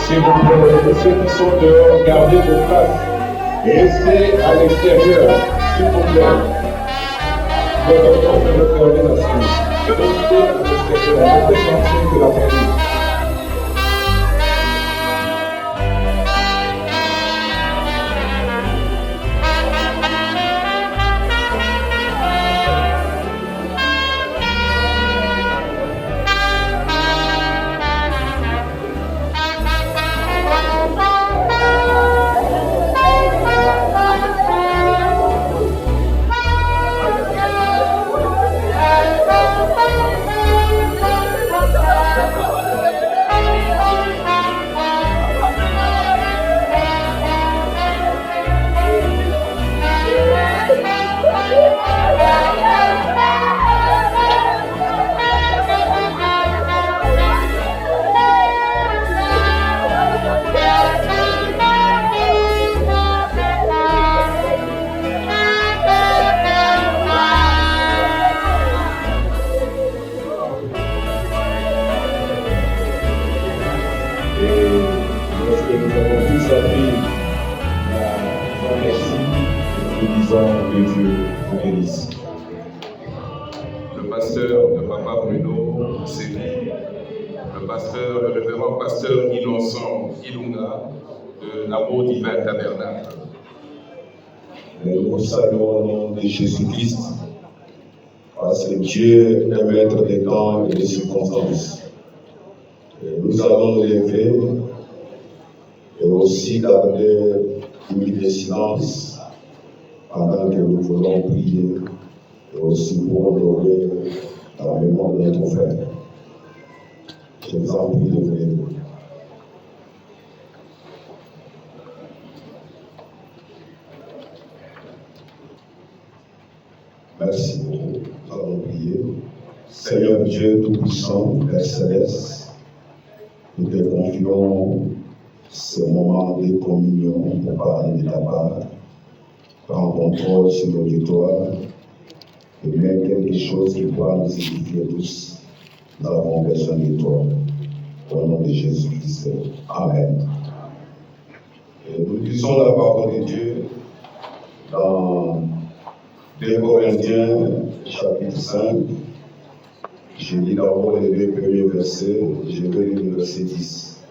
S'il vous plaît, ceux qui sont dehors, gardez vos places. Restez à l'extérieur, s'il vous plaît. Votre temps de fermer la suite. Restez à l'extérieur, restez tranquille que la famille. nous disons que Dieu vous bénisse. Le pasteur de Papa Bruno Sévi, le révérend pasteur Innocent Ilunga de l'Amour Divin Tabernacle. Et nous vous saluons au nom de Jésus-Christ, parce que Dieu est maître des temps et des circonstances. Et nous allons nous lever et aussi garder une minute de silence pendant que nous voulons prier et aussi pour honorer la mémoire de notre frère. Je vous en prie de vous lever. Merci beaucoup. Nous allons prier. Seigneur Dieu Tout-Puissant, Père Céleste, nous te confions ce moment de communion pour parler de ta part. Prends contrôle sur l'auditoire et mets quelque chose qui pourra nous édifier tous. Nous avons besoin de toi. Au nom de Jésus-Christ. Amen. Et nous lisons la parole de Dieu dans 2 Corinthiens, chapitre 5. Je lis d'abord les 2 premiers versets, je vais lire le verset 10.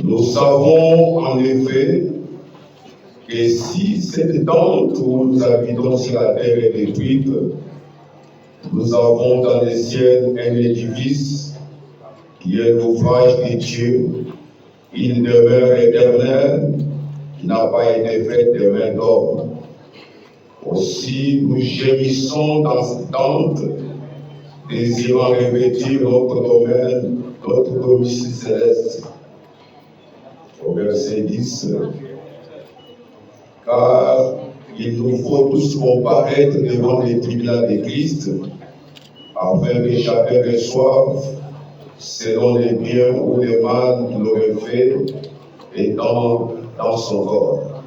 Nous savons en effet que si cette tente où nous habitons sur la terre est détruite, nous avons dans les ciels un édifice qui est l'ouvrage de Dieu, une demeure éternelle qui n'a pas été faite de main d'homme. Aussi, nous gémissons dans cette tente, désirant revêtir notre domaine, notre domicile céleste. Au verset 10, car il nous faut tous comparaître devant les tribunaux de Christ, afin que chacun reçoive selon les biens ou les mal qu'il aurait fait et dans son corps.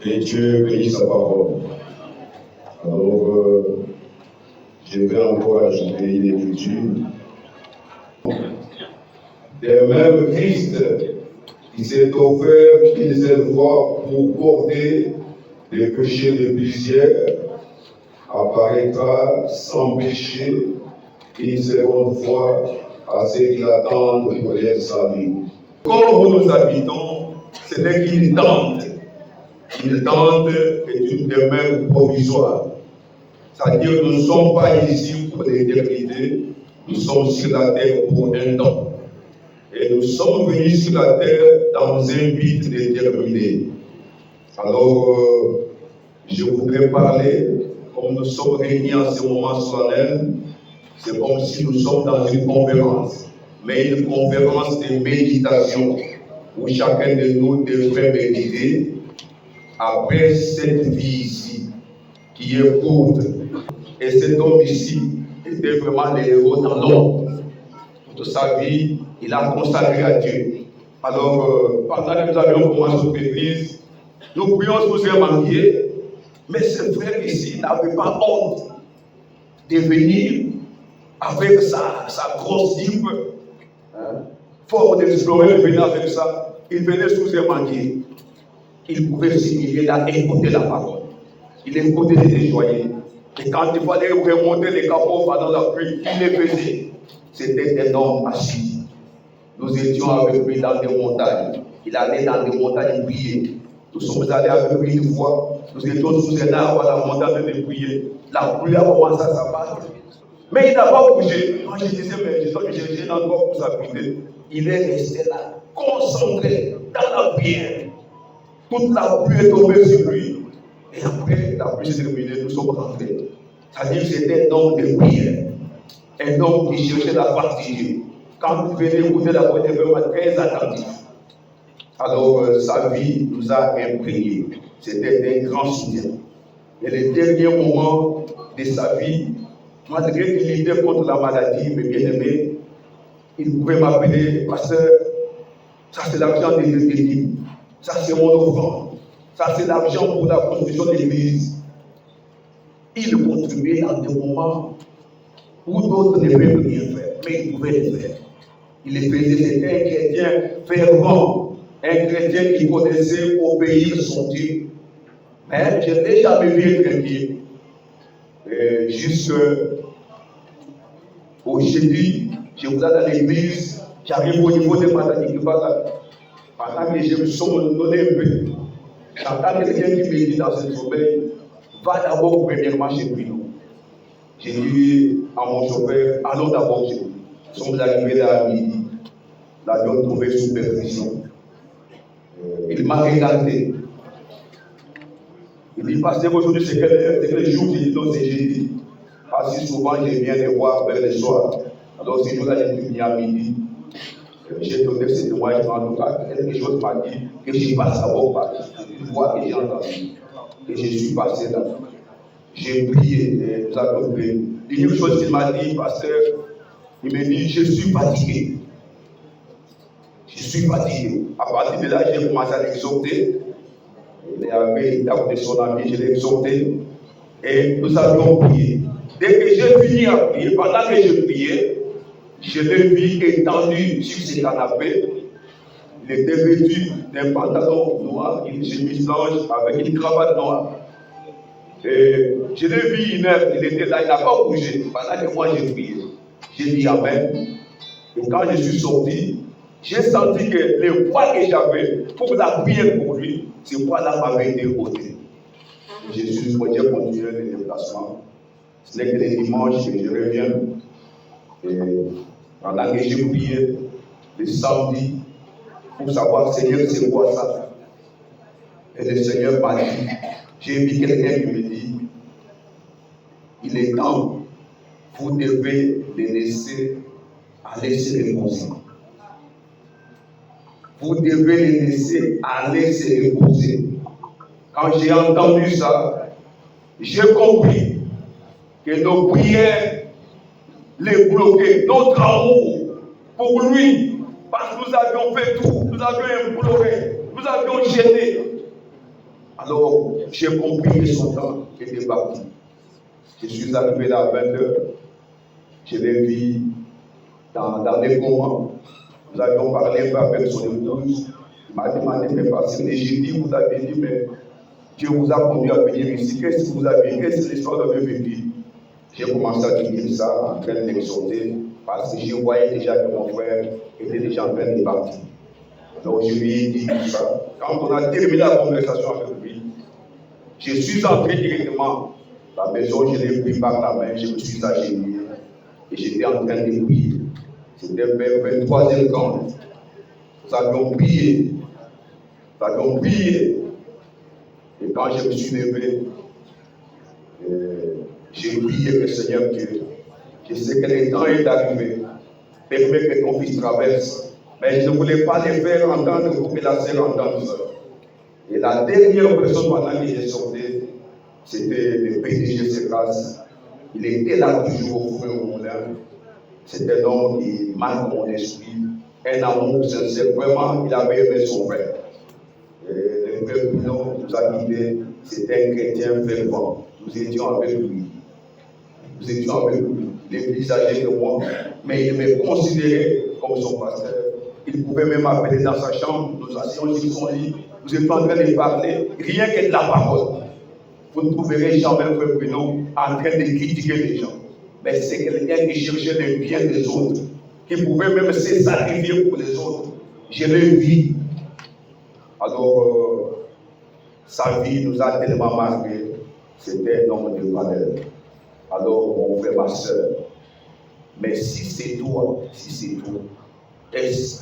Et Dieu bénisse sa parole. Alors, je vais encore ajouter une écriture. De même, Christ, qui s'est offert une seule fois pour porter les péchés de plusieurs, apparaîtra sans péché une seconde fois à ceux qui l'attendent pour leur salut. Comme nous habitons, ce n'est qu'une tente. Une tente est une demeure provisoire. C'est-à-dire que nous ne sommes pas ici pour l'éternité, nous sommes sur la terre pour un temps. Et nous sommes venus sur la terre dans un but déterminé. Alors, je voudrais parler, comme nous sommes réunis en ce moment solennel, c'est comme si nous sommes dans une conférence, mais une conférence de méditation, où chacun de nous devrait méditer après cette vie ici, qui est courte. Et cet homme ici était vraiment le héros dans l'ombre. Toute sa vie, il a consacré à Dieu. Alors, pendant que nous avions commencé l'église, nous prions tous un manqué, mais ce frère ici n'avait pas honte de venir avec sa grosse Bible, fort d'explorer, il venait avec ça. Il venait sous un manqué. Il pouvait s'imiter là, écouter la parole. Il écoutait les joyeux. Et quand il fallait remonter les capots pendant la pluie, il les faisait. C'était un homme assis. Nous étions avec lui dans des montagnes. Il allait dans des montagnes prier. Nous sommes allés avec lui une fois. Nous étions sous un arbre à la montagne de prier. La pluie a commencé à s'abattre. Mais il n'a pas bougé. Quand je disais, mais j'ai encore pour s'appuyer. Il est resté là, concentré dans la prière. Toute la pluie est tombée sur lui. Et après, la pluie s'est terminée, nous sommes rentrés. C'est-à-dire que c'était un homme de prière. Un homme qui cherchait la face de Dieu. Quand vous venez écouter la voix, il est vraiment très attentif. Alors, sa vie nous a imprégnés. C'était un grand soutien. Et les derniers moments de sa vie, malgré qu'il était contre la maladie, mais bien aimé, il pouvait m'appeler, pasteur, ça c'est l'argent des églises, ça c'est mon offrande, ça c'est l'argent pour la construction de l'église. Il contribuait dans des moments où d'autres ne pouvaient rien faire, mais il pouvait le faire. Il les faisait, c'était un chrétien fervent, un chrétien qui connaissait obéir son Dieu. Mais je n'ai jamais vu être inquiet. Jusqu'au jeudi, je vous ai dans l'église, j'arrive au niveau de Matanique. Pendant que je me suis donné un peu, j'entends quelqu'un qui me dit dans ce sommeil, va d'abord premièrement chez nous. J'ai dit à mon chauffeur, allons d'abord chez nous. Nous sommes arrivés là à midi. L'avion trouvé sous perfusion. Il m'a regardé. Il dit, pasteur, aujourd'hui c'est quel jour? J'ai dit, non, c'est jeudi. Parce que souvent je viens les voir vers le soir. Alors ce jour-là, j'ai venu à midi. J'ai donné ce témoignage en tout cas. Quelque chose m'a dit que je passe d'abord par une voix que j'ai entendue. Et je suis passé là. J'ai prié et nous avons prié. Une chose qu'il m'a dit, pasteur, il m'a dit, je suis fatigué. Je suis fatigué. À partir de là, j'ai commencé à l'exhorter. Il avait une dame de son ami, je l'ai exhorté. Et nous avions prié. Dès que j'ai fini à prier, pendant que je priais, je l'ai vu étendu sur ce canapé. Il était vêtu d'un pantalon noir, une chemise blanche avec une cravate noire. Et je l'ai vu une heure, il était là, il n'a pas bougé. Pendant que moi j'ai prié, j'ai dit Amen. Et quand je suis sorti, j'ai senti que les voix que j'avais pour la prière pour lui, ces voix-là m'avaient été ôtées. J'ai continué le déplacement. Ce n'est que les dimanches que je reviens. Et pendant que j'ai prié, le samedi, pour savoir, Seigneur, c'est quoi ça? Et le Seigneur m'a dit, j'ai vu quelqu'un qui me dit, il est temps, vous devez les laisser aller se reposer. Vous devez les laisser aller se reposer. Quand j'ai entendu ça, j'ai compris que nos prières les bloquaient, notre amour pour lui, parce que nous avions fait tout, nous avions imploré, nous avions gêné. Alors, j'ai compris que son temps était parti. Je suis arrivé là à 20h, je l'ai vu dans les moments. Nous avions parlé avec son épouse. Il m'a demandé de passer. Et j'ai dit, vous avez dit, mais Dieu vous a conduit à venir ici. Qu'est-ce que vous avez, qu'est-ce que l'histoire de vécu? J'ai commencé à dire ça, en train d'exhorter, parce que je voyais déjà que mon frère était déjà en train de partir. Donc je lui ai dit tout ça. Quand on a terminé la conversation avec lui, je suis entré directement dans la maison, je l'ai pris par la main, je me suis agenouillé et j'étais en train de prier. C'était vers 23h quand nous avions prié. Nous avions prié. Et quand je me suis levé, j'ai prié le Seigneur Dieu. Je sais que le temps est arrivé. Permets que ton fils traverse. Mais je ne voulais pas les faire entendre pour que la sœur entende ça. Et la dernière personne pendant que j'ai sorti, c'était le PDG Secas. Il était là toujours au feu au moulin. C'est un homme qui marque mon esprit, un amour sincère. Vraiment, il avait aimé son frère. Et le frère Pino nous a quittés. C'était un chrétien fervent. Nous étions avec lui. Nous étions avec lui. Il est plus âgé que moi, mais il me considérait comme son pasteur. Il pouvait même appeler dans sa chambre. Nous assions sur son lit. Nous étions en train de parler, rien que de la parole. Vous ne trouverez jamais un frère Pino en train de critiquer les gens. Mais c'est quelqu'un qui cherchait le bien des autres, qui pouvait même se sacrifier pour les autres. Je l'ai vu. Alors, sa vie nous a tellement marqué. C'était un homme de valeur. Alors, mon frère, ma soeur, mais si c'est toi, est-ce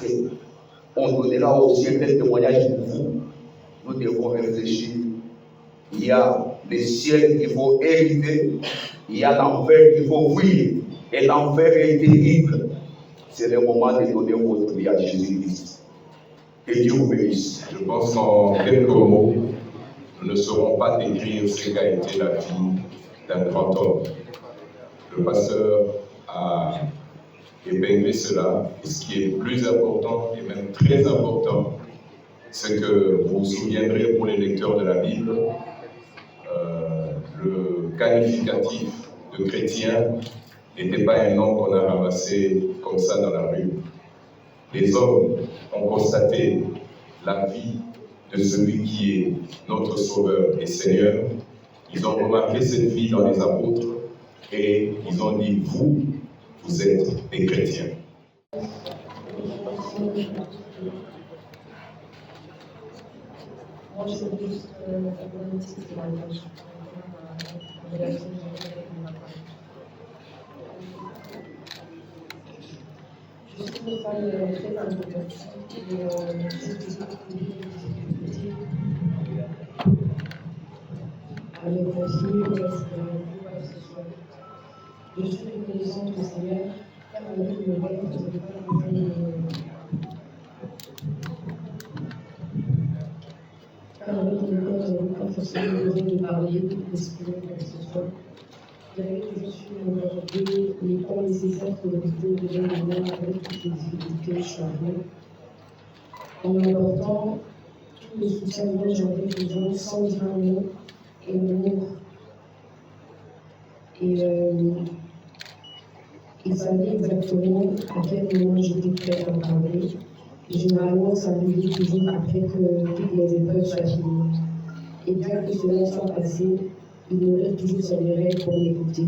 qu'on donnera aussi un tel témoignage pour vous? Nous devons réfléchir. Il y a le ciel qu'il faut hériter. Il y a l'enfer qu'il faut fuir. Et l'enfer est terrible. C'est le moment de donner votre vie à Jésus-Christ. Que Dieu vous bénisse. Je pense qu'en quelques mots, nous ne saurons pas décrire ce qu'a été la vie d'un grand homme. Le pasteur a épinglé cela. Et ce qui est plus important, et même très important, c'est que vous vous souviendrez pour les lecteurs de la Bible, le qualificatif de chrétien n'était pas un nom qu'on a ramassé comme ça dans la rue. Les hommes ont constaté la vie de celui qui est notre Sauveur et Seigneur. Ils ont remarqué cette vie dans les apôtres et ils ont dit, vous êtes des chrétiens. Moi, je veux juste la politique de la relation je suis une femme très introvertie et j'ai des difficultés avec la fille, quoi que ce soit. Je suis reconnaissante au Seigneur car avec le rêve, je ne peux pas avec le corps, je n'avais pas forcément besoin de parler, d'exprimer quoi que ce soit. J'avais toujours su m'aborder les points nécessaires pour éviter de devenir avec toutes les difficultés et changements. En m'apportant tout le soutien dont j'avais besoin sans dire un mot et l'amour. Et il savait exactement à quel moment j'étais prête à parler. Généralement, ça arrivait toujours après que toutes les épreuves soient finies. Et bien que cela soit passé, il m'aurait toujours s'avérait pour m'écouter.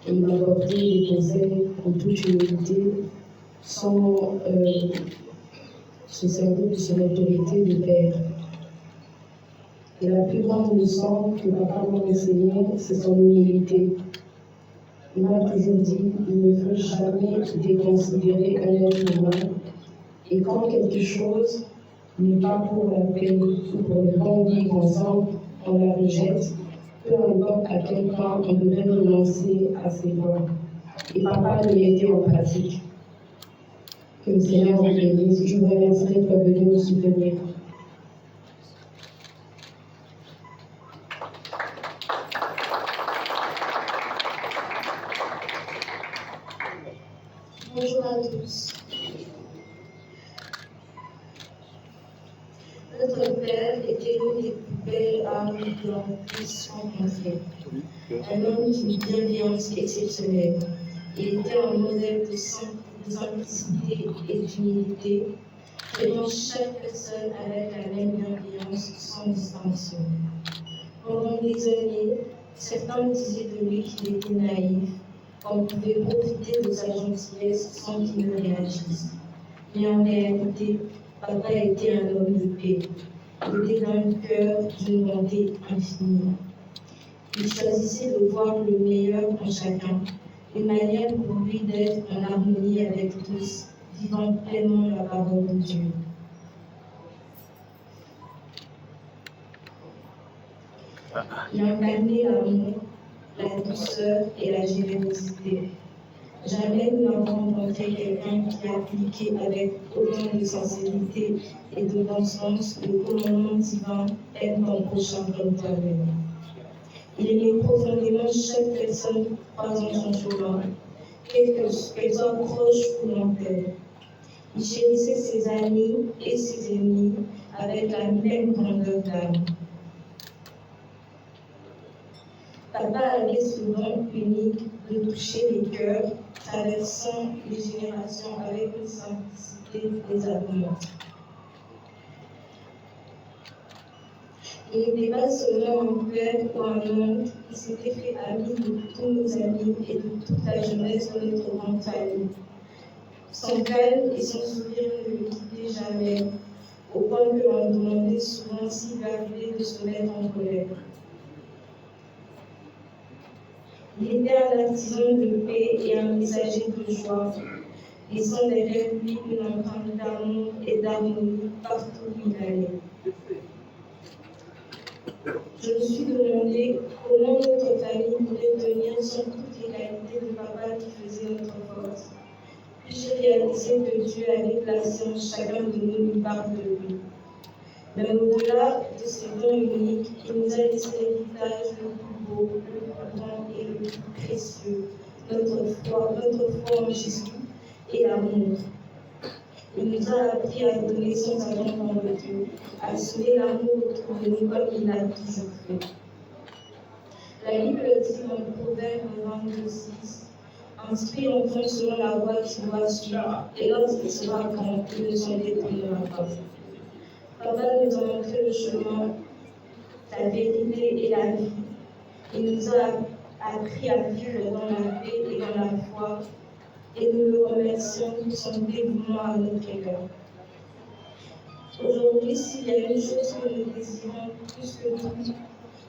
Et il m'apportait des conseils en toute humilité, sans se servir de son autorité de père. Et la plus grande leçon que papa m'a enseignée, c'est son humilité. Il m'a toujours dit, il ne faut jamais déconsidérer un être humain. Et quand quelque chose n'est pas pour la paix ou pour le bon vivre ensemble, on la rejette, peu importe à quel point on devrait renoncer à ses voix. Et papa le mettait en pratique. Que le Seigneur vous bénisse. Je vous remercie d'être venu me soutenir. Bonjour à tous. Notre père était l'une des plus belles âmes que l'on puisse rencontrer. Un homme d'une bienveillance exceptionnelle. Il était un modèle de simplicité et d'humilité, traitant chaque personne avec la même bienveillance sans distinction. Pendant des années, certains disaient de lui qu'il était naïf, qu'on pouvait profiter de sa gentillesse sans qu'il ne réagisse. Mais en réalité, papa était un homme de paix. Il était d'un cœur d'une bonté infinie. Il choisissait de voir le meilleur en chacun, une manière pour lui d'être en harmonie avec tous, vivant pleinement la parole de Dieu. Il incarnait l'amour, la douceur et la générosité. Jamais nous n'avons rencontré quelqu'un qui appliquait avec autant de sincérité et de bon sens le commandement divin « aime ton prochain comme toi-même ». Il aimait profondément chaque personne croisant son chemin, qu'elle soit proche ou lointaine. Il chérissait ses amis et ses ennemis avec la même grandeur d'âme. Papa avait ce don unique de toucher les cœurs, traversant les générations avec une simplicité désarmante. Il n'était pas seulement un père ou un oncle, il s'était fait ami de tous nos amis et de toute la jeunesse de notre grande famille. Son calme et son sourire ne le quittaient jamais, au point que l'on demandait souvent s'il arrivait de se mettre en colère. Il était un artisan de paix et un messager de joie, laissant derrière lui une empreinte d'amour et d'harmonie partout où il allait. Je me suis demandé comment notre famille pourrait tenir sans toutes les qualités de papa qui faisaient notre force. Puis j'ai réalisé que Dieu avait placé en chacun de nous une part de lui. Mais au-delà de ces dons uniques, il nous a laissé l'héritage le plus beau, le plus grand et le plus précieux, notre foi en Jésus et l'amour. Il nous a appris à donner sans attendre en retour, à semer l'amour autour de nous comme il l'a toujours fait. La Bible dit dans le Proverbe 22:6, « Instruis l'enfant selon la voie qu'il doit suivre, et lorsqu'il sera grand, il ne s'en détournera pas. » Papa nous a montré le chemin, la vérité et la vie. Il nous a appris à vivre dans la paix et dans la foi, et nous le remercions pour son dévouement à notre égard. Aujourd'hui, s'il y a une chose que nous désirons plus que tout,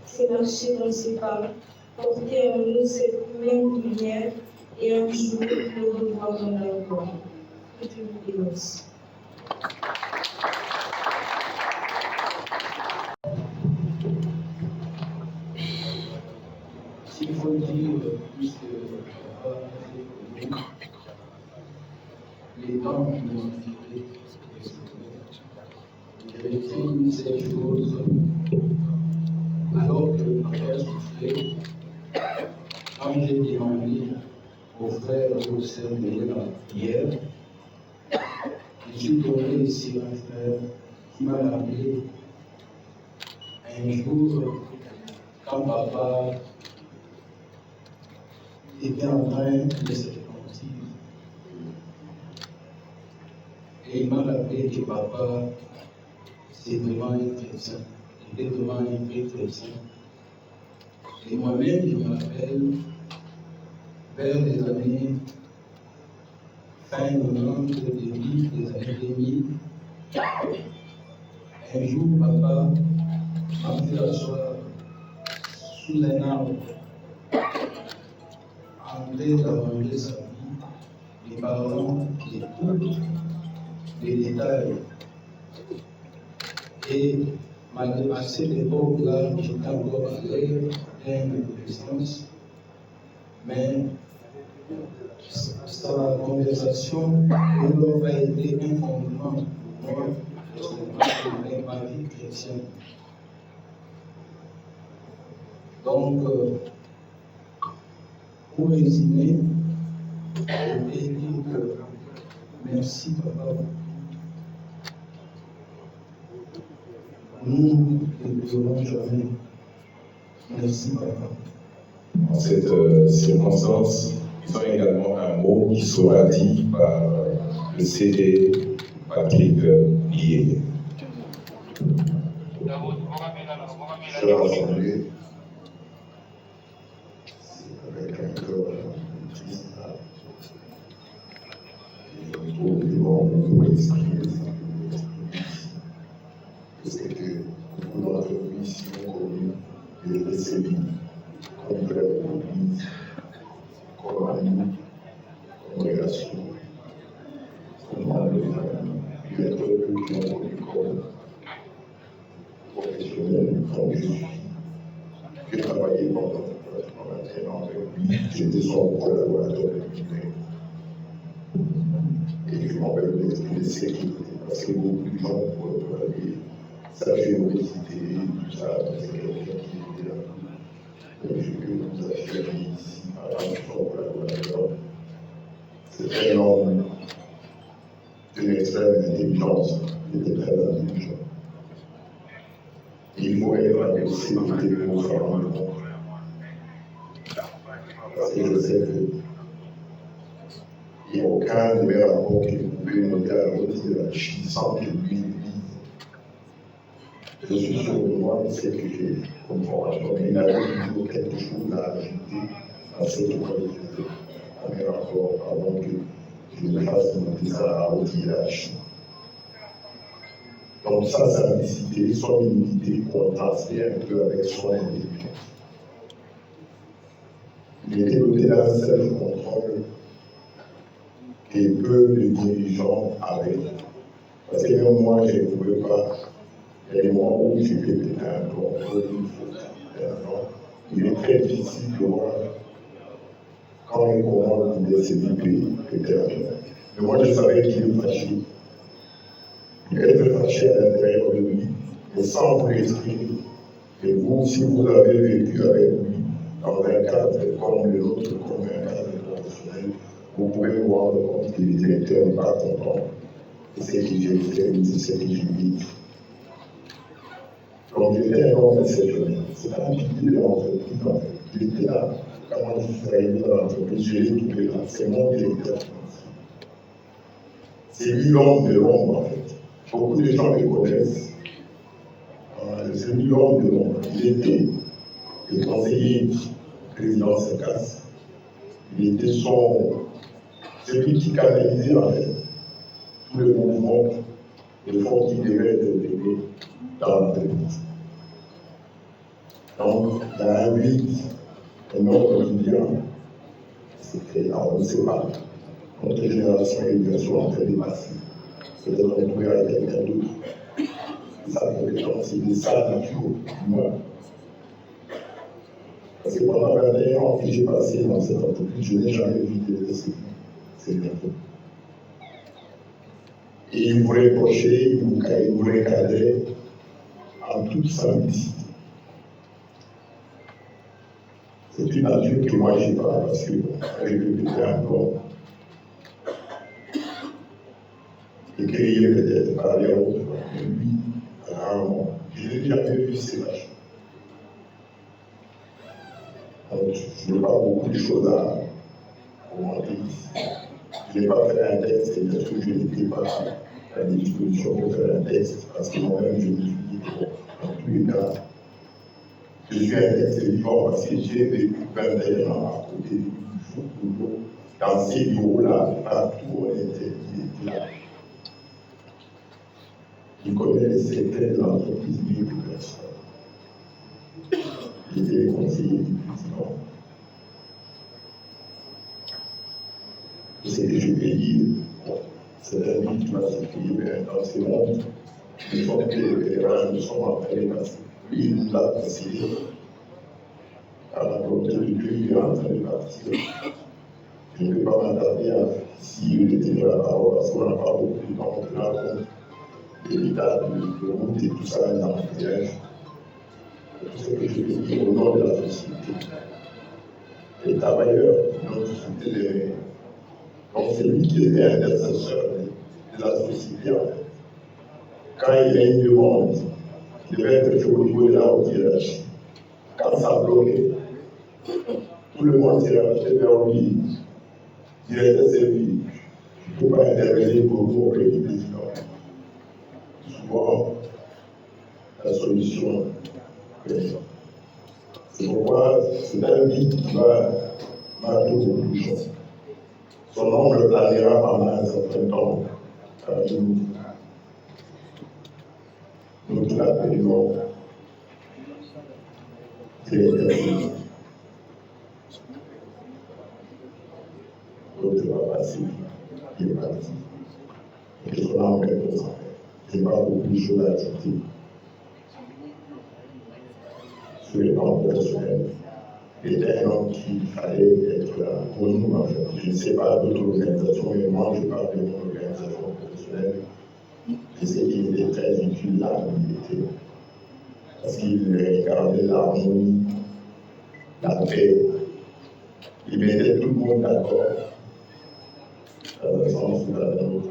c'est marcher dans ses pas, porter en nous cette même lumière et un jour le revoir dans la gloire. Que Dieu vous bénisse. S'il faut dire plus que les temps qui nous ont quittés, j'ai écrit ces choses alors que mon frère souffrait, quand j'ai demandé au frère au sein de la prière, je suis tombé sur un frère qui m'a rappelé un jour quand papa était en train de se repentir. Et il m'a rappelé que papa, c'est vraiment un chrétien. Il était vraiment un vrai chrétien. Et moi-même, je me rappelle, vers les années fin 90, début des années 2000, un jour, papa m'a fait asseoir sous un arbre, en train d'arranger sa vie, les parents, les tous les détails. Et à cette époque-là, j'étais encore à l'air, plein de connaissances, mais sa conversation a été un fondement pour moi, dans ma vie chrétienne. Donc, pour résumer, je vais dire que merci papa. Nous ne n'oublierons jamais. Merci papa. En cette circonstance, ils ont également un mot qui sera dit par le CD Patrick Lié. Chers assemblés, avec un cœur triste, nous devons vous exprimer ce que beaucoup d'entre nous ici ont connu et recevoir comme frère de l'Église, comme ami, congrégation, comme membre de famille, et être eux qui ont connu comme professionnel comme je suis. J'ai travaillé pendant pratiquement 21 ans avec lui. J'étais son collaborateur depuis et je m'appelle l'esprit de sécurité parce que beaucoup de gens pourraient travailler sa générosité, tout ça, c'est quelqu'un qui était là. Et je peux vous affirmer ici, en tant que son collaborateur, c'est un homme d'une extrême intelligence, il était très intelligent. Il faut être à possibilité pour se rendre compte. Parce que je sais qu'il n'y a aucun de mes rapports qui pouvait noter à la hauteur de la puissance que lui vise. Je suis sûr de moi de ce que j'ai comme formation, mais il n'avait toujours quelque chose à ajouter à cette qualité, à mes rapports, avant que je ne fasse monter ça à la haute hiérarchie. Donc ça, ça a décidé son humilité contrastée un peu avec son intelligence. Il était doté d'un self-contrôle que peu de dirigeants avaient. Parce que même moi, je ne pouvais pas. Il y a des moments où j'ai fait peut-être un contrôle, il est très difficile de voir quand et comment il pouvait se déterminer. Mais moi, je savais qu'il est fâché. Être fâché à l'intérieur de lui, mais sans vous l'exprimer. Et vous, si vous avez vécu avec lui dans un cadre comme le nôtre, comme un cadre professionnel, vous pouvez vous rendre compte que les directeurs n'est pas content de ce que j'ai fait, de ce que j'ai dit. Donc, il était un homme exceptionnel. C'est un pilier de l'entreprise, en fait. Il était là. Quand moi, je suis arrivé dans l'entreprise, je l'ai trouvé là. C'est mon directeur. C'est lui l'homme de l'ombre, en fait. Beaucoup de gens le connaissent, c'est lui l'homme de l'ombre. Il était le conseiller président Sekas. Il était celui qui canalisait en fait tout le mouvement de fonds qui devait être développé dans l'entreprise. Donc, il y a un vide, un ordre quotidien, c'est que on ne sait pas. Notre génération est bien sûr en train de passer. Peut-être on pourrait avec quelqu'un d'autre. Sa compétence, c'est de sa nature humaine. Parce que pendant 21 ans que j'ai passé dans cette entreprise, je n'ai jamais vu de c'est bien. Et il vous reprochait, il vous recadrait en toute simplicité. C'est une nature que moi je n'ai pas, parce que je répétais encore. Et qu'il y ait peut-être parlé à autre, mais lui, rarement. Je n'ai jamais vu ces vaches. Donc, je n'ai pas beaucoup de choses à commenter ici. Je n'ai pas fait un texte, et bien sûr, je n'étais pas à la disposition pour faire un texte, parce que moi-même, je me suis dit que, dans tous les cas, je suis un texte vivant, parce que j'ai vécu 21 ans à côté du jour, dans ces bureaux-là, partout où on était, il était là. Il connaît les secrets de l'entreprise mieux que personne. Il était le conseiller du président. Ce que je peux dire, c'est un livre qui va s'écrire dans ce monde. Nous sommes les vétérans, nous sommes en train de passer. Lui, il nous a conseillé. À la volonté de Dieu, il est en train de partir. Je ne peux pas m'attarder à si il était de la parole, parce qu'on n'a pas beaucoup de temps de la compte. L'état de route et tout ça dans le village. Tout ce que je veux dire au nom de la société. Les travailleurs, notre société, donc c'est lui qui était intercesseur de la société. Quand il y a une demande qui devait être faite au niveau de la haute hiérarchie, quand ça bloquait, tout le monde s'est racheté vers lui. Il était servi. Je ne peux pas intervenir pour vous auprès du président. Souvent, la solution est. C'est pourquoi c'est un guide qui va marquer beaucoup de choses. Son nom le planera pendant un certain temps parmi nous. Nous qui l'appelons directeur. L'autre va passer, il est parti. Et son nom est comme ça. Je n'ai pas beaucoup de choses à ajouter sur les plans professionnels. Il était un homme qu'il fallait être là pour nous, en fait. Je ne sais pas d'autres organisations, mais moi, je parle de mon organisation professionnelle. Je sais qu'il était très utile là où il était. Parce qu'il regardait l'harmonie, la paix. Il mettait tout le monde d'accord, dans un sens ou dans l'autre.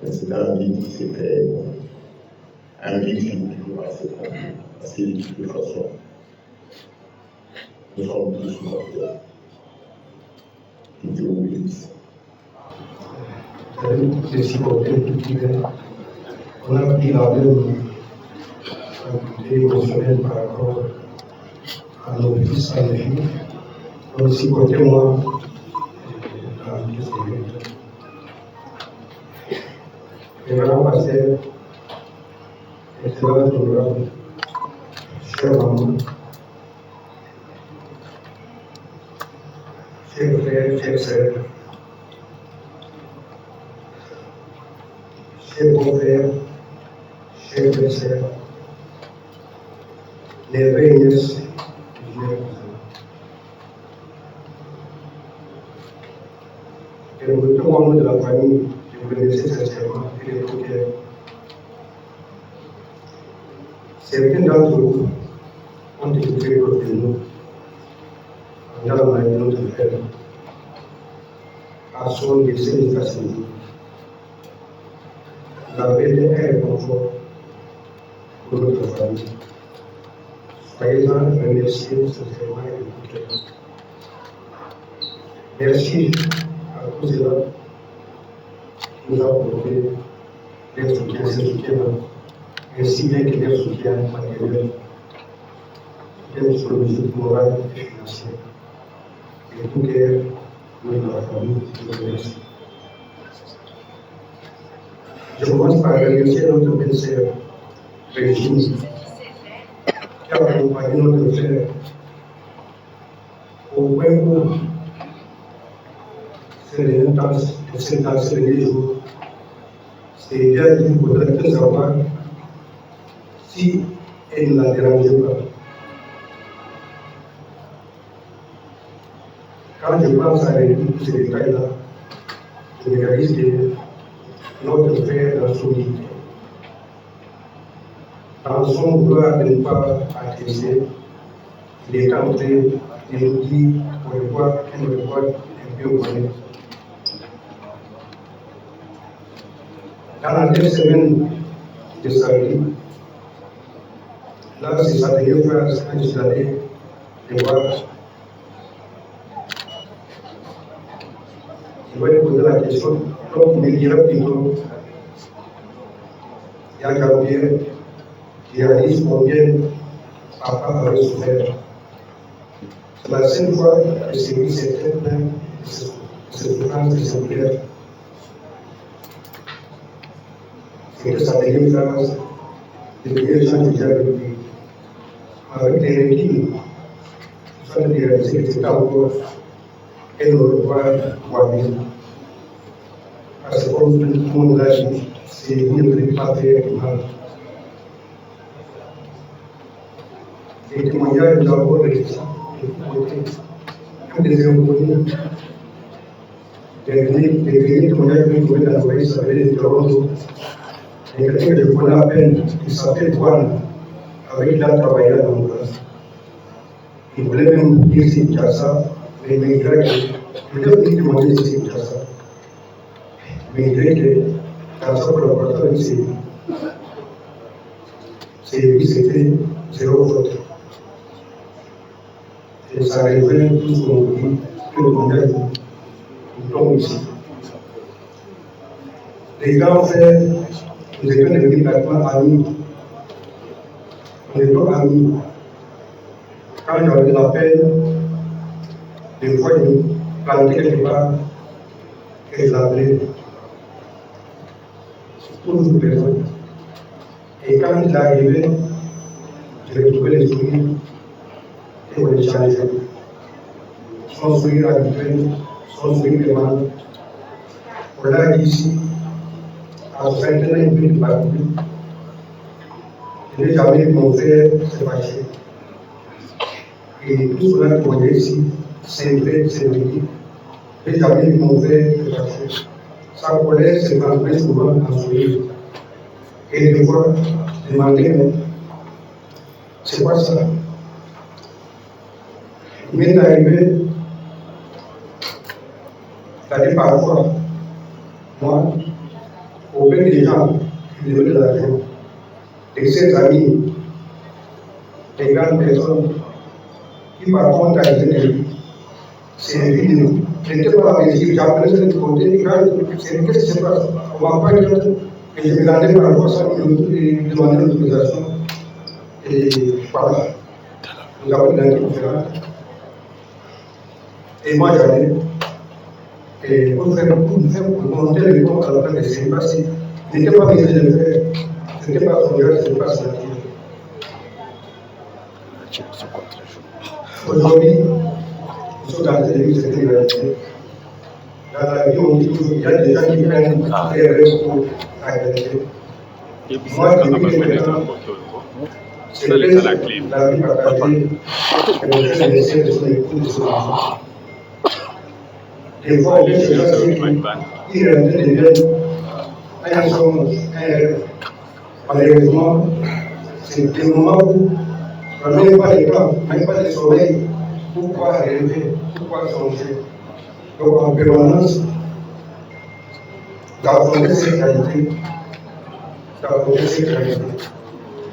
C'est un livre qui s'est fait, un livre qui nous toujours assez complet, parce que de toute façon, nous sommes tous mortels. Tout est oublié. C'est si porté tout l'hiver. On a pris la même émotionnelle par rapport à nos fils, à nos filles. Donc, si côté moi, la vie c'est le grand pasteur, excellent honorable, cher maman, chers frères, chers sœurs, chers beaux-frères, chers belles-sœurs, les vieilles nièces, les vieux cousins. Et nous, tous membres de la famille, je vous remercie sincèrement et de tout cœur. Certains d'entre vous ont écouté d'autres de nous dans la manière de faire à son décès de facilité. La paix est un confort pour notre famille. Soyez-en remerciés sincèrement et de tout cœur. Merci à tous ceux-là qui nous ont apporté des soutiens, ainsi bien que des soutiens matériels, des psychologiques, morales et financiers. Et tout est pour la famille, je vous remercie. Je commence par remercier notre belle-sœur, Régine, qui a accompagné notre frère au point où c'est dans ces derniers jours. C'est bien qu'il faudrait savoir si elle ne la dérangeait pas. Quand je pense à tous ces détails-là, je réalise que notre frère dans son unité, dans son vouloir de ne pas agresser, il est en train de nous dire qu'on le voit un peu au moins. Dans la dernière semaine de sa vie, là, c'est sa dernière phrase quand je suis allé le voir. Je vais lui poser la question, donc il me dira plutôt, il y a Gabriel qui réalise combien papa avait souffert. C'est la seule fois que c'est lui s'est fait plein de souffrances et de ses prières. C'était sa dernière phrase, le dernier chant que j'avais dit. Avec des requis, il fallait réaliser que c'était encore et le revoir moi-même. Parce que comme tout le monde l'a dit, c'est vous ne pouvez pas faire du mal. Les témoignages nous avons réussi de tous côtés, même des inconnus. Les derniers témoignages que nous pouvons envoyer s'appelaient les Toronto. Et quelqu'un que je connais à peine, il s'appelle Juan, avec qui il a travaillé à l'Angoisse. Il voulait même dire c'est Kinshasa, mais il me dirait que je voulais venir demander si c'est Kinshasa. Mais il dirait que dans sa collaboration, c'était zéro faute. Et ça révèle tout ce qu'on dit, que le mondial nous tombe ici. Les grands frères, nous étions devenus pratiquement amis. Nous étions amis. Quand j'avais la peine, des fois, je me plantais quelque part et je l'appelais. Toujours présent. Et quand il arrivait, je retrouvais les sourires et on échangeait. Son sourire habituel, son sourire de mal. On l'a dit ici, à 21 ans, il ne parle plus. Je n'ai jamais vu mon frère se fâcher. Et tout cela qu'on dit ici, c'est vrai, c'est véridique. Je n'ai jamais vu mon frère se fâcher. Sa colère se transmet souvent en sourire. Et des fois, je demandais, mais c'est quoi ça? Il m'est arrivé d'aller parfois, moi, auprès des gens qui me donnaient de l'argent, de ses amis, des grandes personnes, qui par contre à lui, c'est lui, je n'étais pas à mesure, j'appelais de l'autre côté, c'est qu'est-ce qui se passe? On m'a pas dit, et je me rendais parfois sans lui demander l'autorisation. Et voilà, nous avons une année différente. Et moi j'allais, et pour monter le compte à la fin de ces passes, il n'était pas obligé de le faire, ce n'était pas son gars, ce n'était pas son activité. Aujourd'hui, nous sommes dans la télévision, c'est une réalité. Dans la vie, on dit toujours qu'il y a des gens qui prennent des rêves pour agresser. Moi, je dis que maintenant, c'est la vie partagée, que le frère essaie de son époux, de son enfant. Des fois, les gens qui deviennent un songe, un rêve. Malheureusement, c'est des moments où on n'a même pas de temps, même pas de sommeil. Pourquoi rêver? Pourquoi songer? Donc en permanence, d'affronter cette qualité,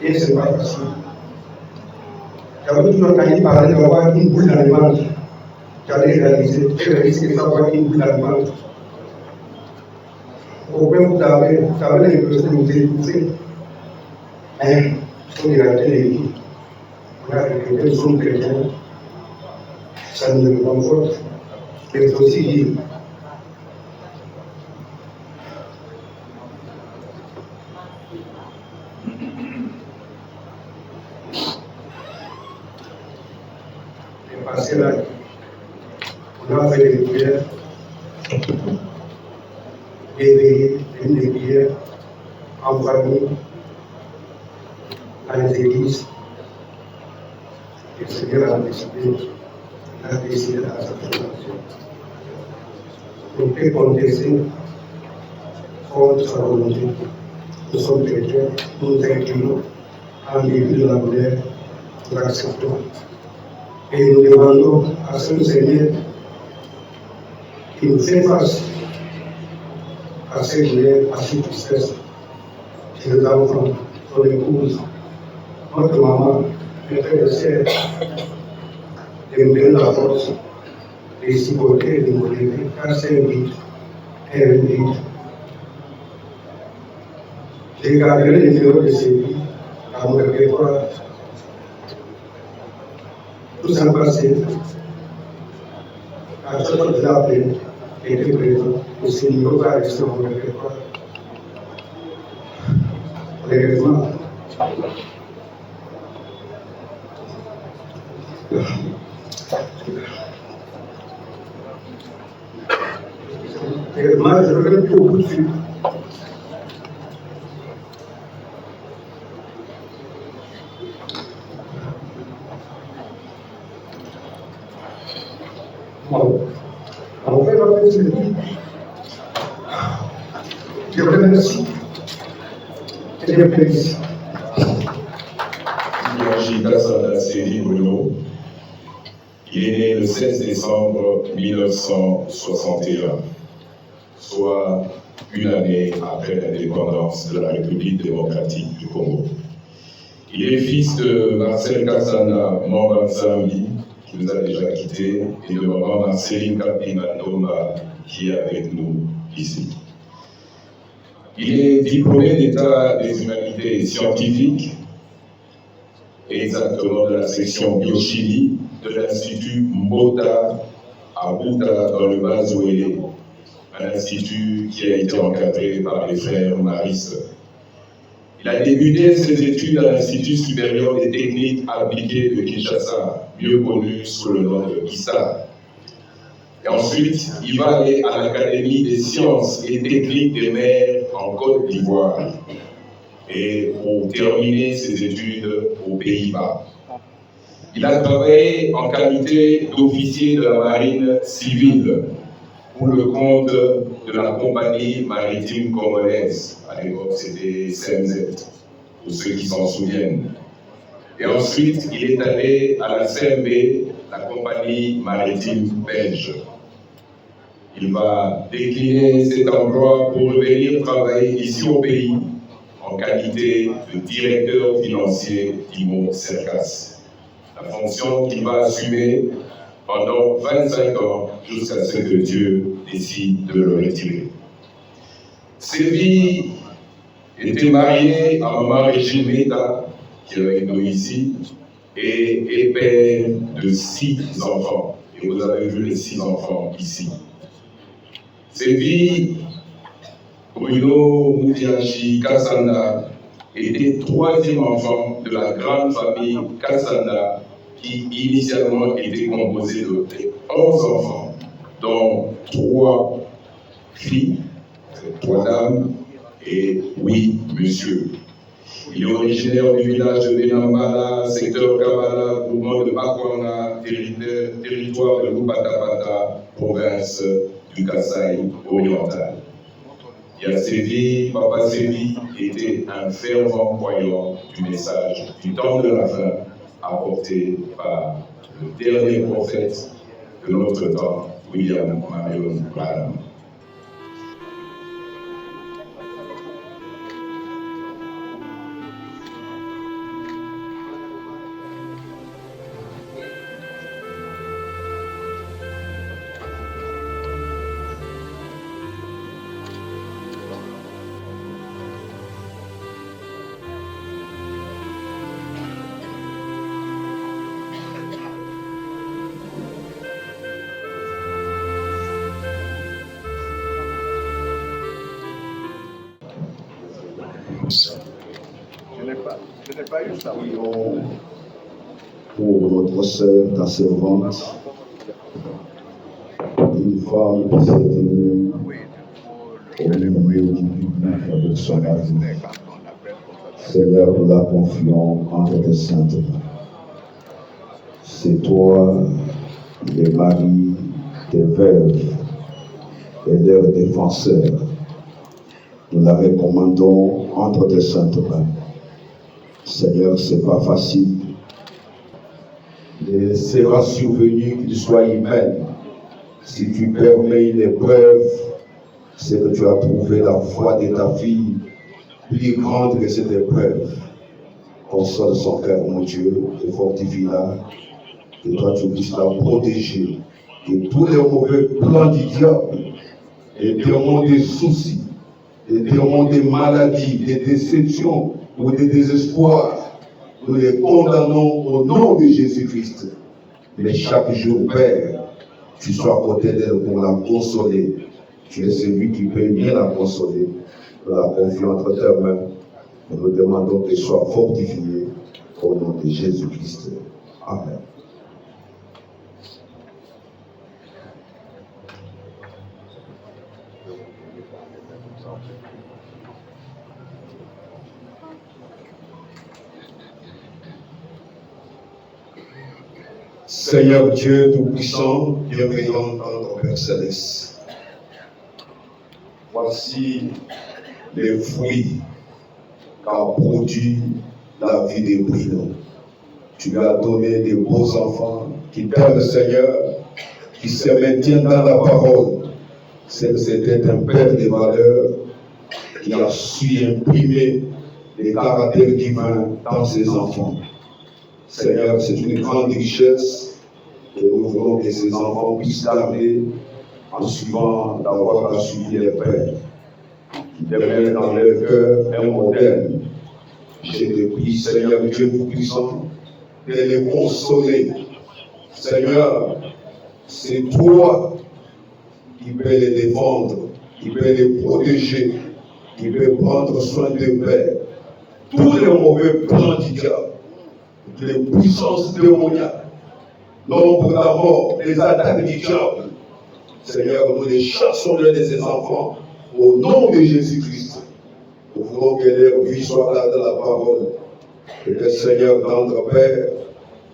et ce n'est pas facile. J'avais toujours entendu parler d'avoir une boule dans le ventre. J'allais réaliser, quel risque d'avoir une boule dans le ventre. Au point où vous avez l'impression de vous étouffer. solidarité des vies. On a des chrétiens, sont chrétiens, ça ne me conforte, mais aussi libre. Et passé là, on a fait des prières, des veillées, des prières en famille, à l'église. Le Seigneur a décidé à sa formation. On peut contester contre sa volonté. Nous sommes chrétiens, nous nous inclinons en début de la prière, nous acceptons. Et nous demandons à ce Seigneur qui nous fait face à ces douleurs, à ces tristesses, chez les enfants, son épouse, notre maman, mes frères et sœurs, de nous donner la force de supporter et de nous lever, car c'est un vide, un vide. Je garderai le numéro de ces vies à mon répertoire. Tout ça passé, à chaque fois que je l'ai appelé, était présent, et ce numéro va rester dans mon répertoire. Honnêtement, et moi, je regrette plus au bout de fil. Bon, on fait la fête de vie. Je vous remercie. Et je félicite. Il est né le 16 décembre 1961, soit une année après l'indépendance de la République démocratique du Congo. Il est fils de Marcel Kasana Mobanzambi, qui nous a déjà quittés, et de maman Marceline Kapina Ndomba, qui est avec nous ici. Il est diplômé d'État des humanités et scientifiques, exactement de la section biochimie de l'Institut Mbota à Bouta dans le Bazouélé, un institut qui a été encadré par les frères Maris. Il a débuté ses études à l'Institut supérieur des techniques appliquées de Kinshasa, mieux connu sous le nom de ISA. Et ensuite, il va aller à l'Académie des sciences et techniques des mers en Côte d'Ivoire. Et pour terminer ses études aux Pays-Bas. Il a travaillé en qualité d'officier de la marine civile pour le compte de la compagnie maritime congolaise. À l'époque, c'était CMZ, pour ceux qui s'en souviennent. Et ensuite, il est allé à la CMB, la compagnie maritime belge. Il va décliner cet emploi pour venir travailler ici au pays en qualité de directeur financier d'Imo Cercas. La fonction qu'il va assumer pendant 25 ans jusqu'à ce que Dieu décide de le retirer. Sévi était marié à maman Régine Meta, qui est avec nous ici, et est père de 6 enfants. Et vous avez vu les 6 enfants ici. Sévi Bruno Moutiachi Kassanda était 3e enfant de la grande famille Kassanda qui initialement était composée de 11 enfants, dont 3 filles, 3 dames et 8 messieurs. Il est originaire du village de Benambala, secteur Kabala, groupement de Bakwanga, territoire de Lupatapata, province du Kasaï oriental. Sévi, Papa Sévi était un fervent croyant du message du temps de la fin apporté par le dernier prophète de notre temps, William Marion Branham. Prions pour notre sœur, ta servante, une femme qui s'est tenue au milieu du public avec son mari. Seigneur, nous la confions entre tes saintes mains. C'est toi, les maris des veuves et leurs défenseurs. Nous la recommandons entre tes saintes mains. Seigneur, c'est pas facile. Il sera survenu qu'il soit humain. Si tu permets une épreuve, c'est que tu as trouvé la foi de ta fille plus grande que cette épreuve. Console son cœur, mon Dieu, et fortifie-la. Que toi, tu puisses la protéger de tous les mauvais plans du diable, des démons des soucis, des démons des maladies, des déceptions ou des désespoirs. Nous les condamnons au nom de Jésus-Christ. Mais chaque jour, Père, tu sois à côté d'elle pour la consoler. Tu es celui qui peut bien la consoler. Nous la confions entre tes mains. Nous demandons qu'elle soit fortifiée au nom de Jésus-Christ. Amen. Seigneur Dieu Tout-Puissant, bienveillant dans ton Père Céleste. Voici les fruits qu'a produit la vie de Bruno. Tu lui as donné des beaux enfants qui t'aiment, Seigneur, qui se maintiennent dans la parole. C'était un père de valeur qui a su imprimer les caractères divins dans ses enfants. Seigneur, c'est une grande richesse que nous voulons que ces enfants puissent garder en suivant d'avoir à suivre les pères, qui demeurent dans leur cœur un modèle. Je te prie, Seigneur Dieu Tout-Puissant, de les consoler. Seigneur, c'est toi qui peux les défendre, qui peux les protéger, qui peut prendre soin d'eux, Père. Tous les mauvais plans du diable, les puissances démoniaques, l'ombre de la mort, les attaques du diable. Seigneur, nous les chassons de ces enfants au nom de Jésus-Christ. Nous voulons que leur vie soit là dans la parole. Et que Seigneur, notre Père,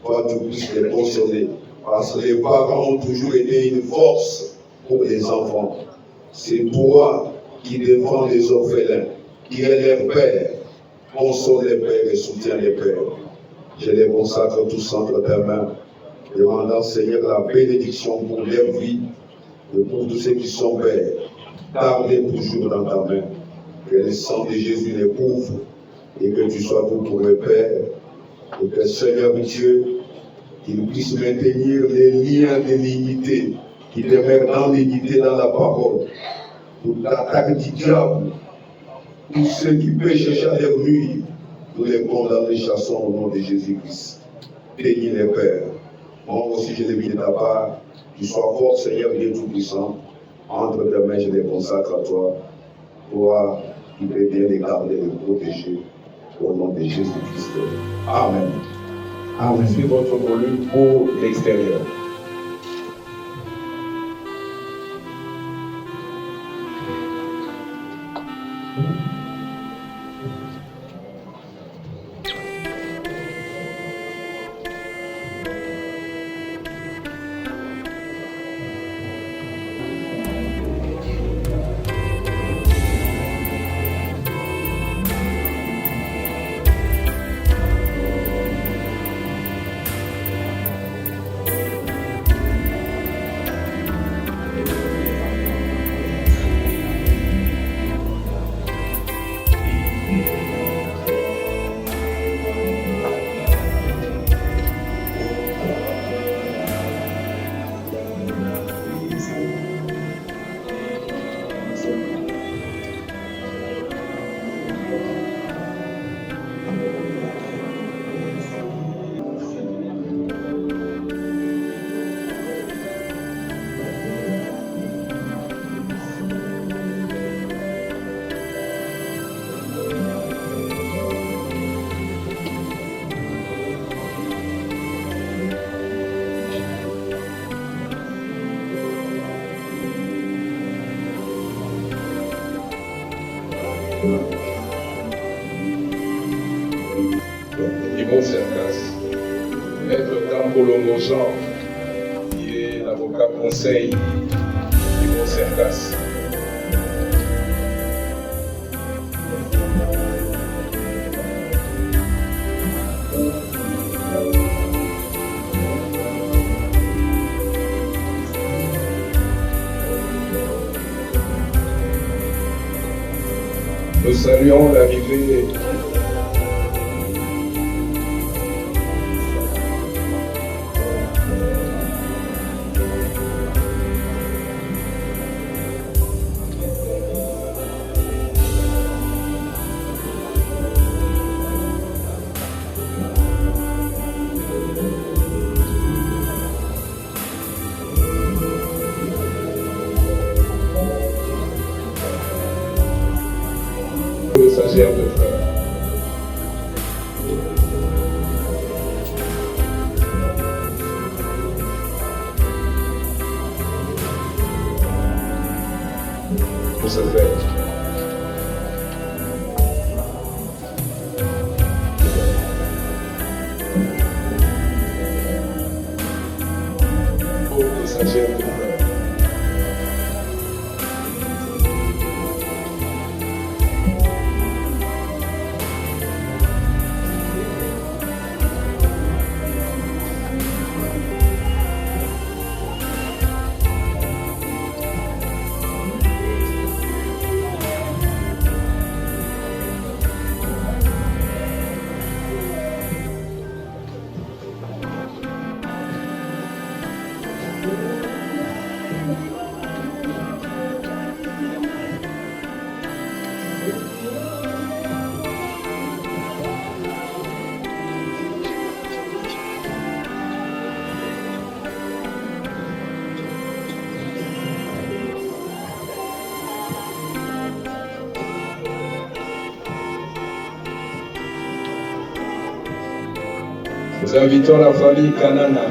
toi, tu puisses les consoler. Parce que les parents ont toujours été une force pour les enfants. C'est toi qui défends les orphelins, qui est leur Père. Console les pères et soutiens les pères. Je les consacre tous entre tes mains, demandant, Seigneur, la bénédiction pour leur vie et pour tous ceux qui sont pères. Garde-les toujours dans ta main. Que le sang de Jésus les couvre et que tu sois tout pour les pères. Et que Seigneur Dieu, qu'il puisse maintenir les liens de l'unité, qui demeurent dans l'unité, dans la parole. Toute l'attaque du diable, tous ceux qui peuvent chercher à les nuire, nous les condamnons et chassons au nom de Jésus-Christ. Bénis les pères. Moi aussi, je les bénis de ta part. Tu sois fort, Seigneur Dieu Tout-Puissant. Entre tes mains, je les consacre à toi. Toi qui peux bien les garder et les protéger. Au nom de Jésus-Christ. Amen. Amen. Je suis votre volume pour l'extérieur. Yvon Cercas, Maître Dambolongo Jean, qui est l'avocat conseil Yvon Cercas. Nous saluons l'arrivée de stagiaires de fleurs. Pour cette fête. Pour les stagiaires de fleurs. Nous invitons la famille Kanana.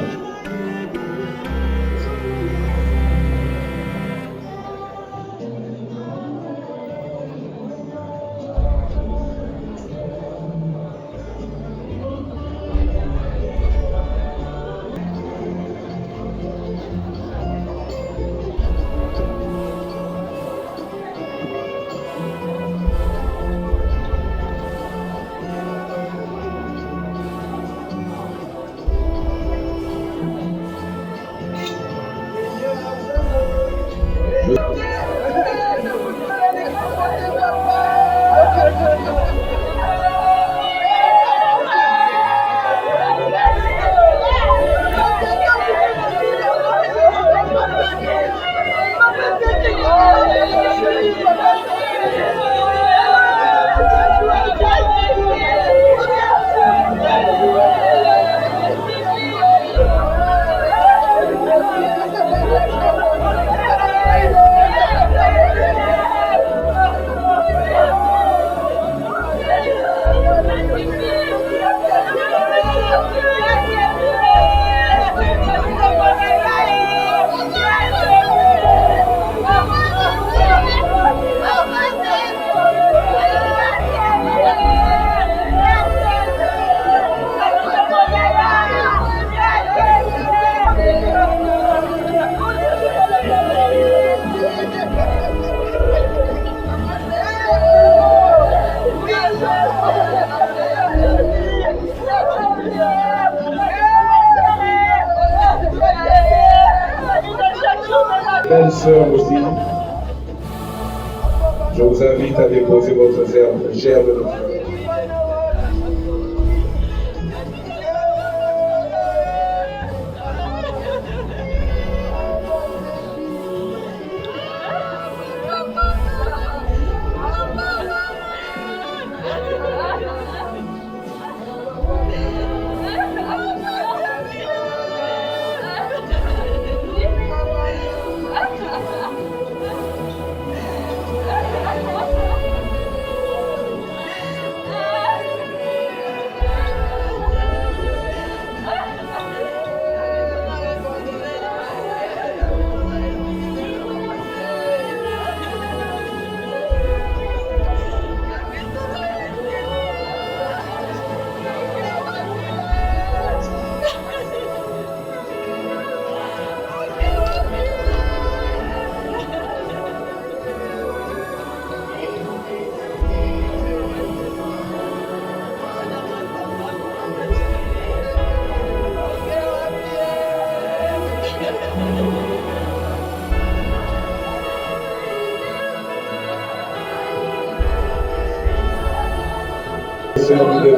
Belle sœur aussi, je vous invite à déposer votre gerbe de fleurs.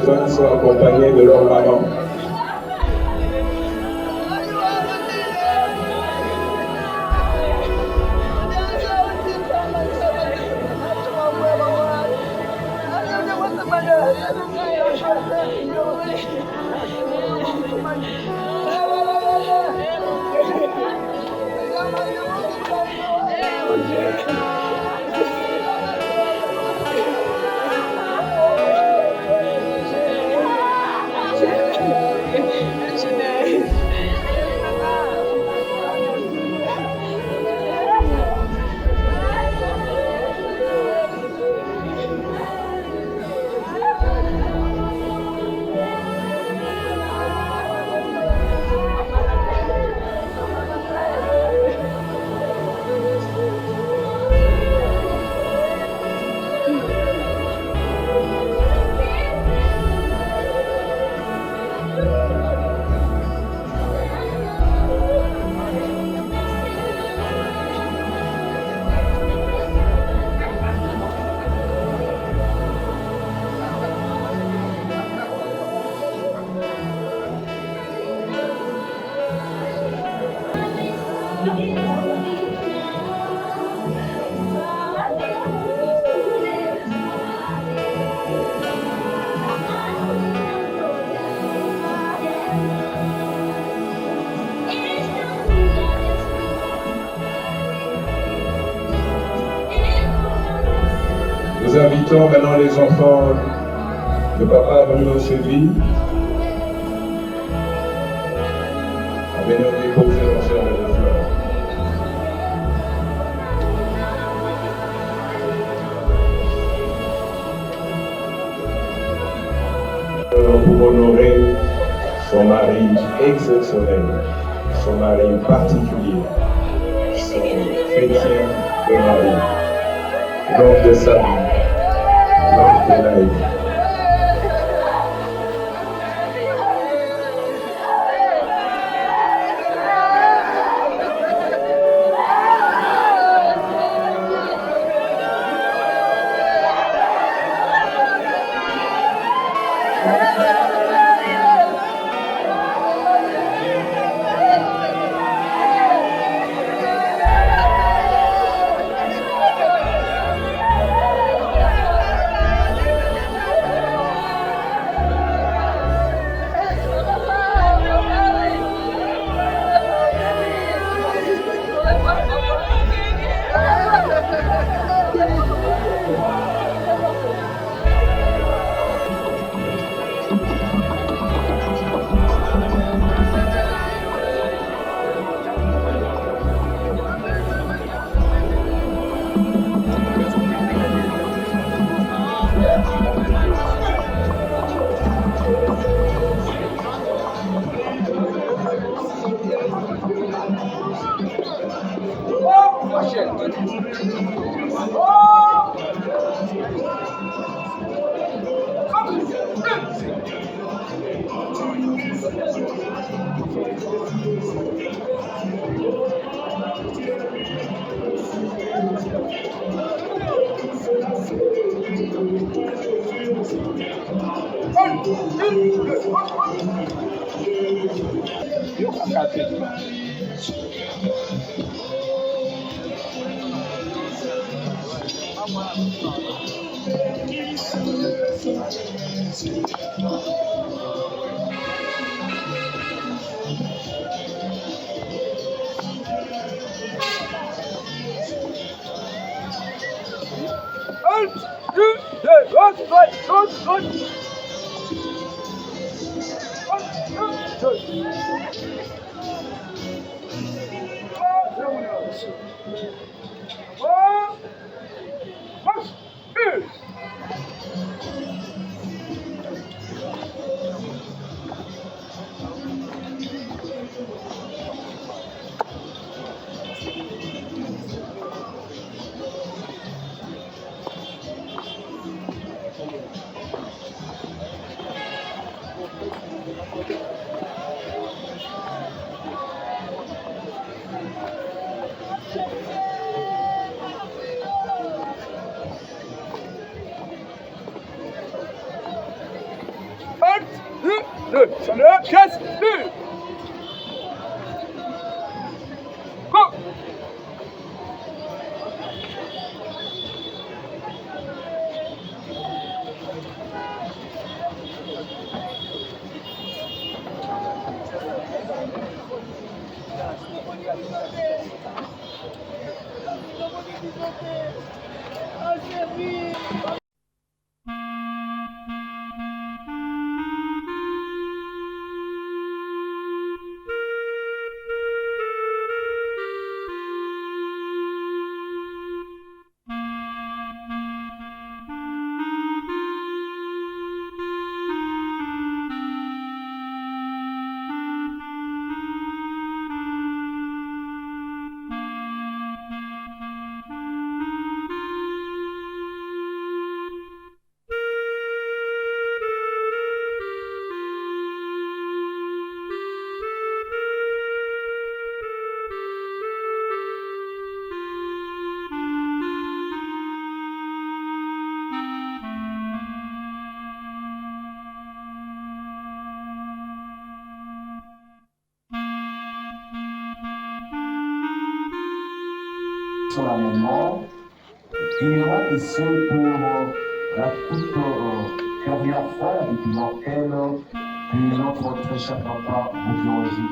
jeunes sont accompagnés de leurs parents. Nous invitons maintenant les enfants de Papa Bruno Séville à venir déposer l'ensemble de fleurs. Pour honorer son mari exceptionnel, son mari particulier, son chrétien de mari, l'homme de sa vie, l'homme de la vie. Pièce 1. Go. Solennellement, il n'y aura que seul pour la toute première fois depuis laquelle notre très cher papa Moudjouangi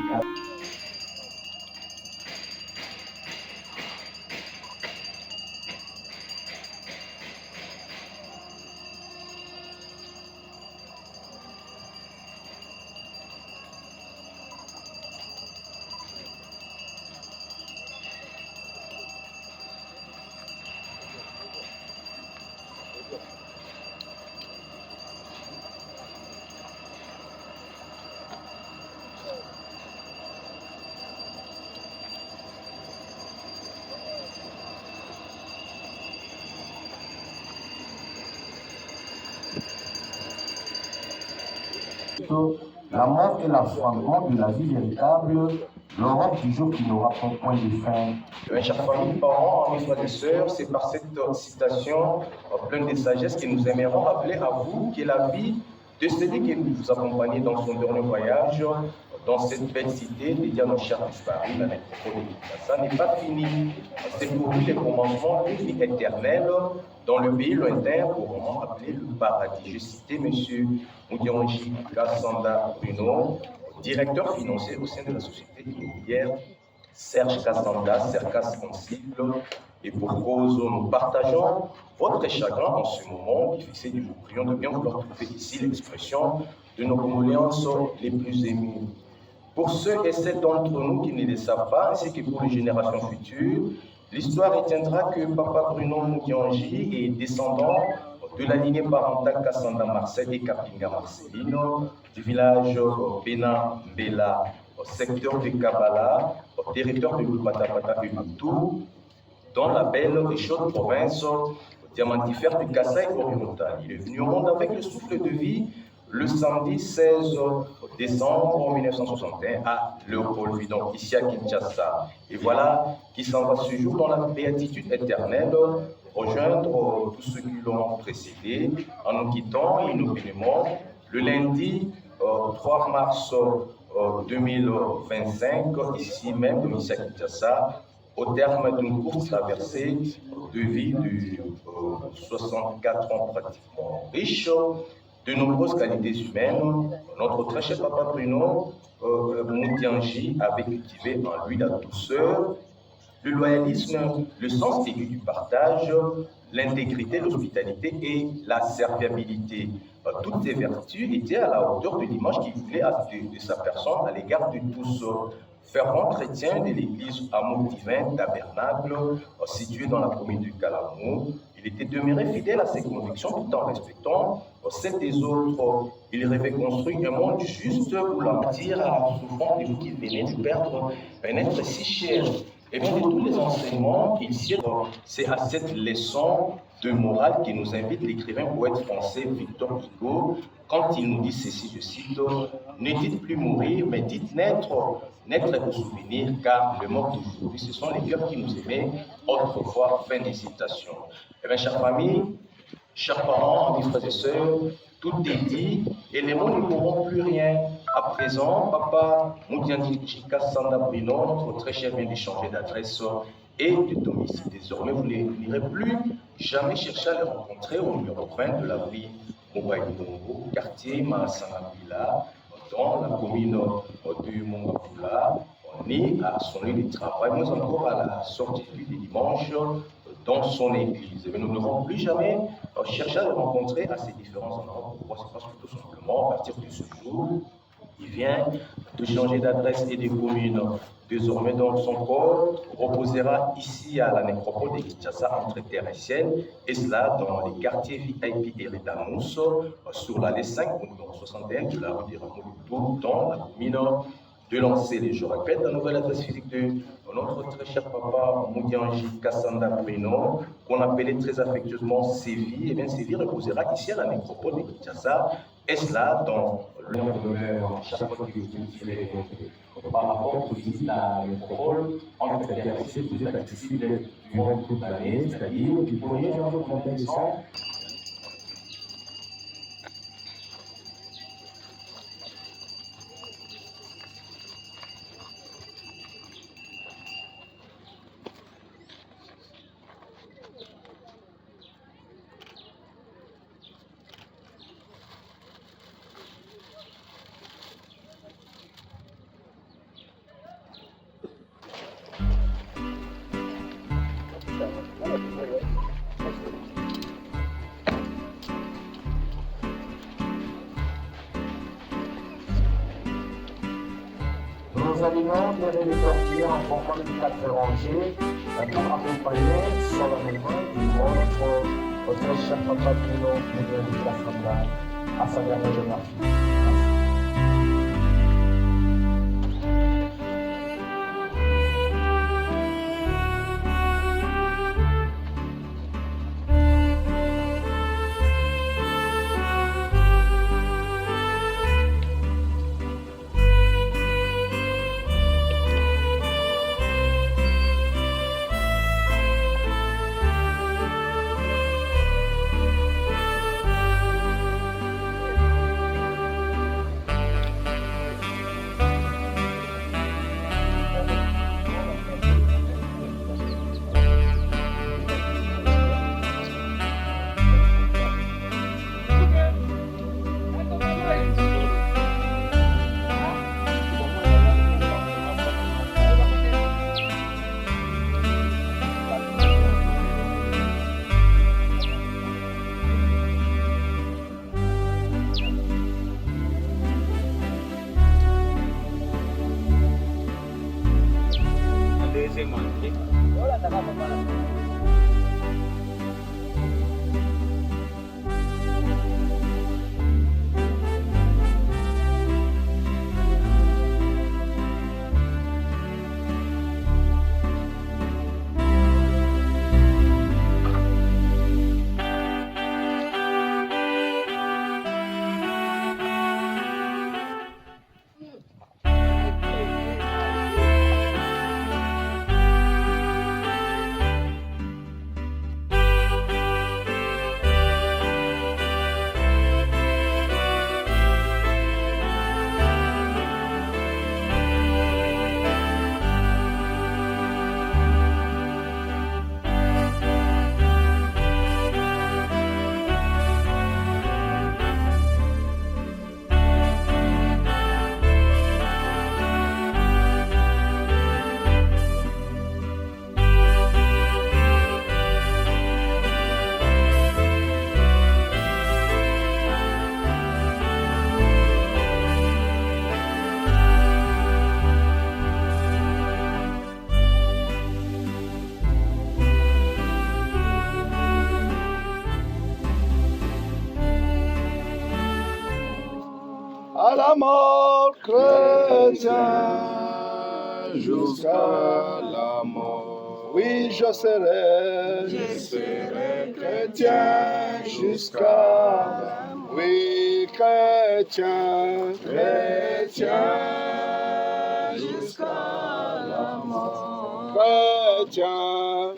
la mort est l'affrontement de la vie véritable, l'Europe du jour qui n'aura pas point de fin. Mes chers familles, parents, amis, frères et sœurs, c'est par cette citation pleine de sagesse que nous aimerions rappeler à vous que la vie de celui qui nous accompagnait dans son dernier voyage, dans cette belle cité dédiée à nos chers disparus, la nécropole de Kinshasa, n'est pas finie. C'est pour lui le commencement d'une vie éternelle dans le pays lointain, couramment appelé le paradis. Je citais M. Moudjouangi Kassanda Bruno, directeur financier au sein de la société immobilière Serge Kassanda, Cercas Consible, et pour cause, nous partageons votre chagrin en ce moment, qui fait que nous vous prions de bien vouloir trouver ici l'expression de nos condoléances les plus émues. Pour ceux et celles d'entre nous qui ne le savent pas, ainsi que pour les générations futures, l'histoire retiendra que Papa Bruno Moudjouangi est descendant de la lignée parentale Kassanda Marcel et Kapinga Marcelino, du village Bena Mbela, au secteur de Kabala, au territoire de Lupatapata et Moutou, dans la belle et chaude province diamantifère du Kasaï oriental. Il est venu au monde avec le souffle de vie le samedi 16 décembre 1961 à Léopold-Vidon, ici à Kinshasa. Et voilà qui s'en va ce jour dans la béatitude éternelle, rejoindre tous ceux qui l'ont précédé en nous quittant inopénément le lundi 3 mars 2025, ici même, ici à Kinshasa, au terme d'une courte traversée de vie de 64 ans pratiquement riche de nombreuses qualités humaines. Notre très cher Papa Bruno Moudjouangi avait cultivé en lui la douceur, le loyalisme, le sens aigu du partage, l'intégrité, l'hospitalité et la serviabilité. Toutes ces vertus étaient à la hauteur de l'image qu'il voulait de sa personne à l'égard de tous. Fervent chrétien de l'église Amour Divin Tabernacle, située dans la commune du Calamou, il était demeuré fidèle à ses convictions tout en respectant celles des autres. Il rêvait construire un monde juste où la matière à la souffrance de vous qui venez de perdre un être si cher. Et bien de tous les enseignements qu'il sied, c'est à cette leçon de morale qui nous invite l'écrivain poète français Victor Hugo quand il nous dit ceci, je cite, « Ne dites plus mourir, mais dites naître, naître pour souvenir, car le mort d'aujourd'hui, ce sont les cœurs qui nous aimaient autrefois. » Fin des citations. Eh bien, chère famille, chers parents, mes frères et sœurs, tout est dit et les mots ne pourront plus rien. À présent, Papa Moudianjika Sanda Bruno, notre très cher, vient d'échanger d'adresse et de domicile. Désormais, vous n'irez plus jamais chercher à le rencontrer au numéro 20 de la rue Mobaïdongo, quartier Masanabila, dans la commune du Mongapula, ni à son lieu de travail, mais encore à la sortie du dimanche dans son église. Mais nous ne devons plus jamais chercher à le rencontrer à ces différents endroits. Pourquoi? C'est parce que tout simplement, à partir de ce jour, il vient de changer d'adresse et de commune. Désormais, donc, son corps reposera ici à la nécropole de Kinshasa, entre Terressienne, et cela dans les quartiers VIP et Redanous, sur l'allée 5, au numéro 61 de la rue des Rameaux, dans la commune de Lancé. Je répète, la nouvelle adresse physique de notre très cher papa Moudianji Kassanda Bruno, qu'on appelait très affectueusement Sévi. Et bien, Sévi reposera ici à la nécropole de Kinshasa, et cela dans le nom de l'heure, chaque fois que vous par rapport aux visites à la métropole, en fait, vous êtes accessible durant toute l'année, c'est-à-dire que vous pourriez faire votre montagne de ça. Nos aliments viennent de sortir en formant de 4 rangées pour accompagner solennellement du notre très cher papa Bruno Moudianji Kassanda à sa dernière génération. À la mort chrétien, jusqu'à la mort. Oui, je serai chrétien jusqu'à la mort. Oui, chrétien jusqu'à la mort. Chrétien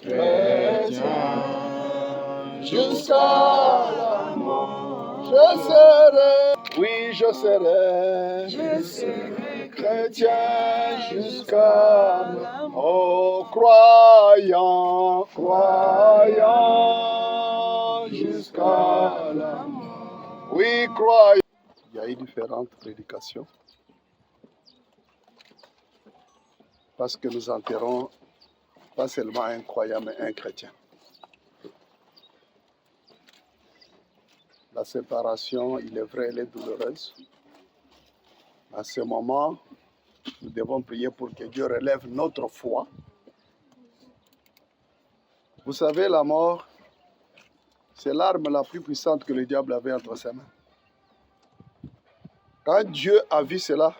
jusqu'à la mort. Je serai Oui, je serai chrétien jusqu'à la mort. Oh, croyant jusqu'à la mort. Oui, croyant. Il y a eu différentes prédications parce que nous enterrons pas seulement un croyant, mais un chrétien. La séparation, il est vrai, elle est douloureuse. À ce moment, nous devons prier pour que Dieu relève notre foi. Vous savez, la mort, c'est l'arme la plus puissante que le diable avait entre ses mains. Quand Dieu a vu cela,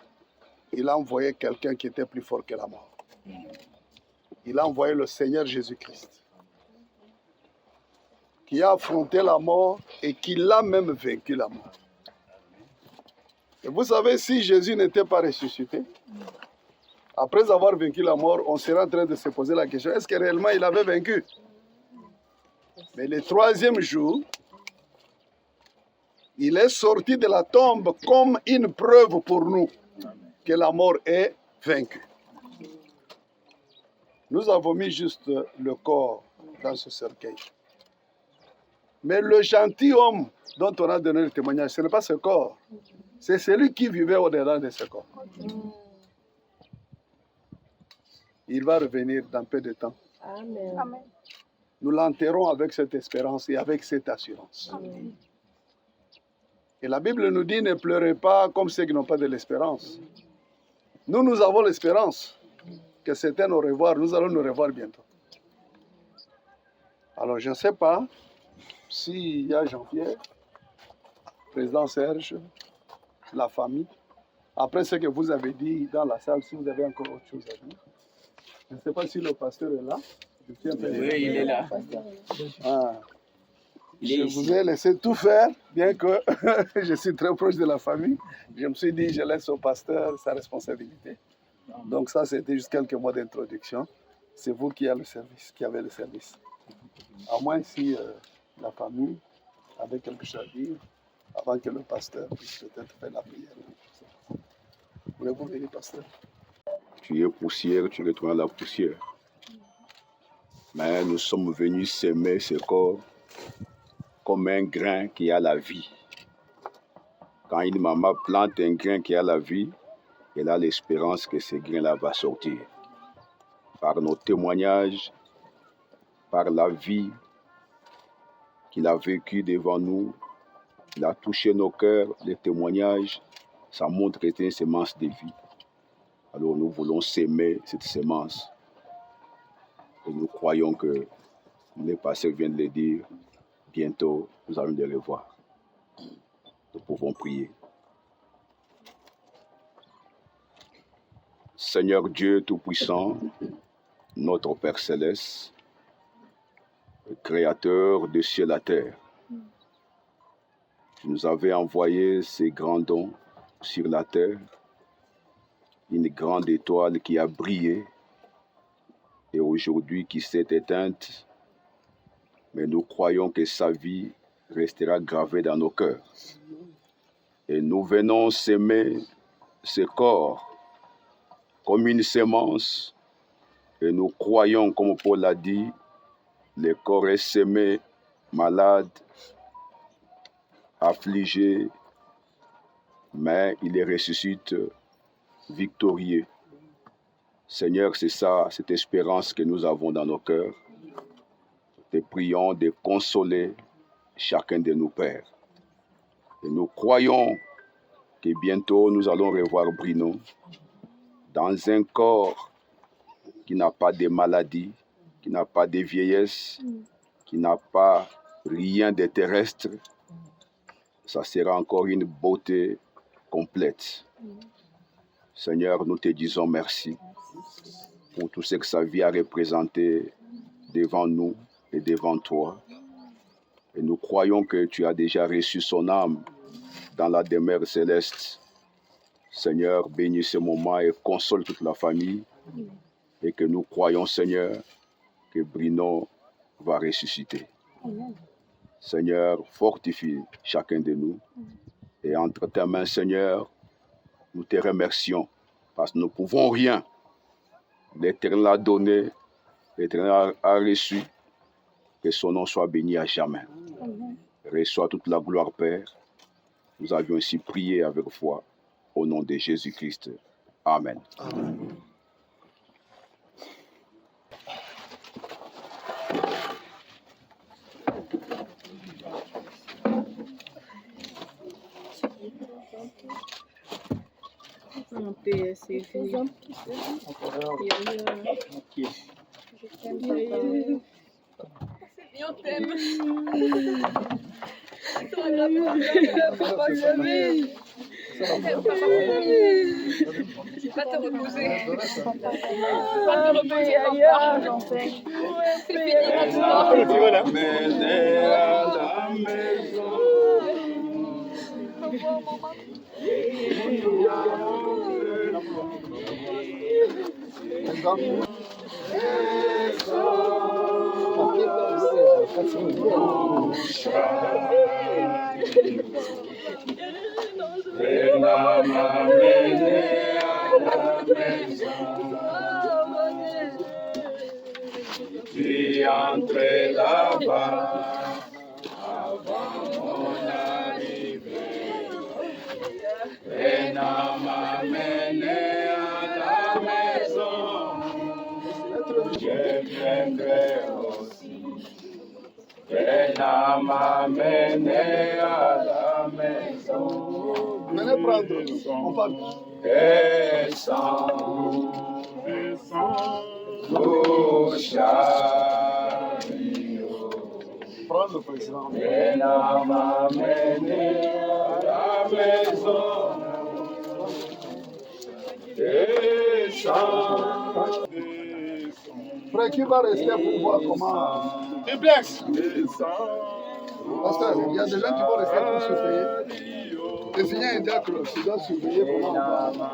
il a envoyé quelqu'un qui était plus fort que la mort. Il a envoyé le Seigneur Jésus-Christ, qui a affronté la mort et qui l'a même vaincu la mort. Et vous savez, si Jésus n'était pas ressuscité, après avoir vaincu la mort, on serait en train de se poser la question, est-ce que réellement il avait vaincu? Mais le troisième jour, il est sorti de la tombe comme une preuve pour nous que la mort est vaincue. Nous avons mis juste le corps dans ce cercueil. Mais le gentilhomme dont on a donné le témoignage, ce n'est pas ce corps. C'est celui qui vivait au-dedans de ce corps. Il va revenir dans peu de temps. Amen. Amen. Nous l'enterrons avec cette espérance et avec cette assurance. Amen. Et la Bible nous dit, ne pleurez pas comme ceux qui n'ont pas de l'espérance. Nous, nous avons l'espérance que certains nous revoir, nous allons nous revoir bientôt. Alors, je ne sais pas s'il y a Jean-Pierre, président Serge, la famille, après ce que vous avez dit dans la salle, si vous avez encore autre chose à dire. Je ne sais pas si le pasteur est là. Oui, il est là. Ah. Je vous ai laissé tout faire, bien que je suis très proche de la famille. Je me suis dit, je laisse au pasteur sa responsabilité. Donc ça, c'était juste quelques mots d'introduction. C'est vous qui avez le service, À moins si la famille avait quelque chose à dire, avant que le pasteur puisse peut-être faire la prière. Voulez-vous venir, pasteur? Tu es poussière, tu retournes à la poussière. Mais nous sommes venus s'aimer ce corps comme un grain qui a la vie. Quand une maman plante un grain qui a la vie, elle a l'espérance que ce grain-là va sortir. Par nos témoignages, par la vie qu'il a vécue devant nous, il a touché nos cœurs, les témoignages, ça montre que c'est une semence de vie. Alors nous voulons s'aimer cette semence. Et nous croyons que, les pasteurs viennent de le dire, bientôt nous allons les revoir. Nous pouvons prier. Seigneur Dieu Tout-Puissant, notre Père Céleste, le Créateur de ciel et la terre, tu nous avais envoyé ces grands dons sur la terre, une grande étoile qui a brillé et aujourd'hui qui s'est éteinte, mais nous croyons que sa vie restera gravée dans nos cœurs. Et nous venons s'aimer ce corps comme une semence, et nous croyons, comme Paul l'a dit, le corps est semé, malade, affligé, mais il est ressuscite victorieux. Seigneur, c'est ça, cette espérance que nous avons dans nos cœurs. Te prions de consoler chacun de nos pères. Et nous croyons que bientôt nous allons revoir Bruno dans un corps qui n'a pas de maladie, qui n'a pas de vieillesse, qui n'a pas rien de terrestre. Ça sera encore une beauté complète. Seigneur, nous te disons merci pour tout ce que sa vie a représenté devant nous et devant toi. Et nous croyons que tu as déjà reçu son âme dans la demeure céleste. Seigneur, bénis ce moment et console toute la famille. Et que nous croyons, Seigneur, que Bruno va ressusciter. Seigneur, fortifie chacun de nous Et entre tes mains, Seigneur, nous te remercions parce que nous ne pouvons rien. L'Éternel a donné, l'Éternel a reçu. Que son nom soit béni à jamais. Reçois toute la gloire, Père. Nous avions ainsi prié avec foi au nom de Jésus-Christ. Amen. Amen. On t'aime. Va te reposer. Va te reposer ailleurs. C'est fini maintenant. Tu entres là-bas avant mon arrivée. Et n'a m'amené à la maison. Je viendrai aussi. Et n'a m'amené à la maison. Venez prendre, on parle. Descends, au chariot. Prends le président. Et n'a m'amené à la maison. Descends. Frère, qui va rester pour voir comment. Duplex. Pasteur, il y a des gens qui vont rester pour surveiller. Le Seigneur est d'accord, il doit surveiller comment on va.